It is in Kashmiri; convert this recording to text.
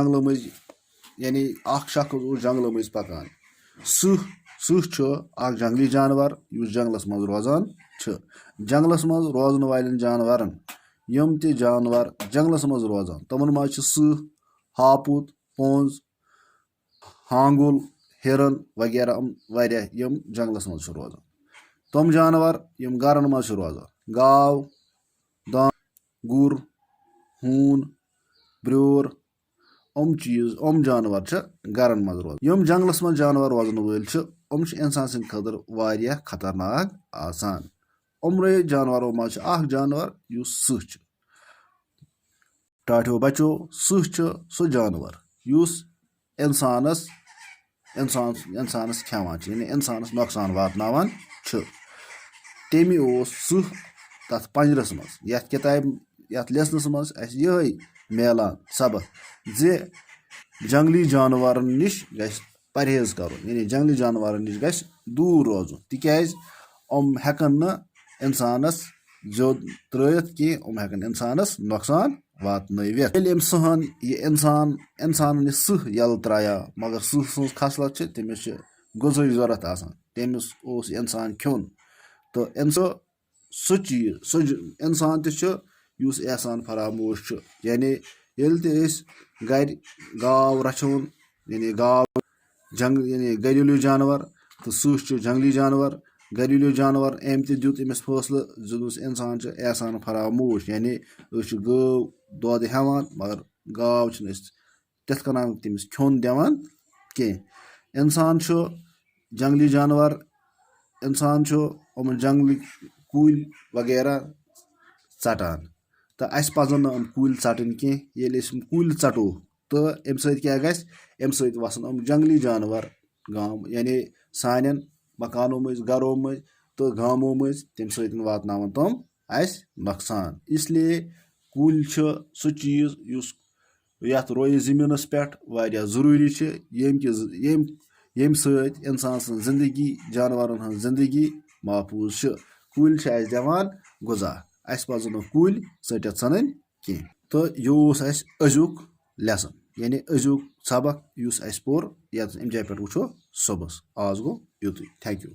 जंगलों मज यानी अख शख्स उस जंगलों मज पकान सह जंगली जानवर युस जंगलस मज रोजान जंगलस मज रोजन वालन जानवरन यम ते जानवर जंगलस मज रोजान तमन मज सह हापुत पोंज हांगुल हिरन वगैरह वारिया यम जंगलस मज रोजान तम जानवर यम गरन मज रोजान गाव दान गुर हून ब्रोर जानवर गरन मज रोजान यम जंगलस मज जानवर रोजन वल इंसान सद खतर वारिया खतरनाक आसान उम्रे जानवरों मज जानवर युस सह टाठो बचो सह सो जानवर युस इंसानस खेवान यानी इंसानस नुकसान वातनावान तेमी सह तथ पंजरस मज यथ किताब यथ लेसनस मज यही मिलान सबक जे जंगली जानवर निश गछ परहेज कर यानी जंगली जानवर निश गछ दूर रोजन तिकाज हेकन न इंसानस जो त्रयत कि हेकन इंसानस नुकसान वातनवित सहन यह इंसान सह यल त्राया मगर सह सज खसलत तमिस गुजा जरूरत तमिस इंसान खोन तो सह चीज इंसान तुस एहसान फरामोश यानी गर गाव रचोन यानी गाव यानी घरेलू जानवर तो सह जंगली जानवर घरेलू जानवर अम तुत अमिस फैसल जुदस इंसान एहसान फरामोश यानी गौ दोद हेवान मगर गाव तथ कन तमिस खोन दिवान कह इंसान जंगली जानवर इंसान जंगली कुल वगैरह षटान तो अस पजन कुल षटन कह कुल षटो तो अम सत वसन जंगली जानवर गाम यानी सान मकानों मज घरों मज तो गामों मज तम सत वातनावन तम अस नुकसान इसलिए कुल सह चीज यथ रोय जमीनस पे वारिया जरूरी यम सत इंसान सं जिंदगी जानवरन हज जिंदगी महफूज कुल अस दिवान गुजा अस पजन कुल सटत सन कह तो यह अजुक लेसन यानी अजुक सबक अस पोर यथ अम जाय पे वो सुबस आज गो युत थैंक यू।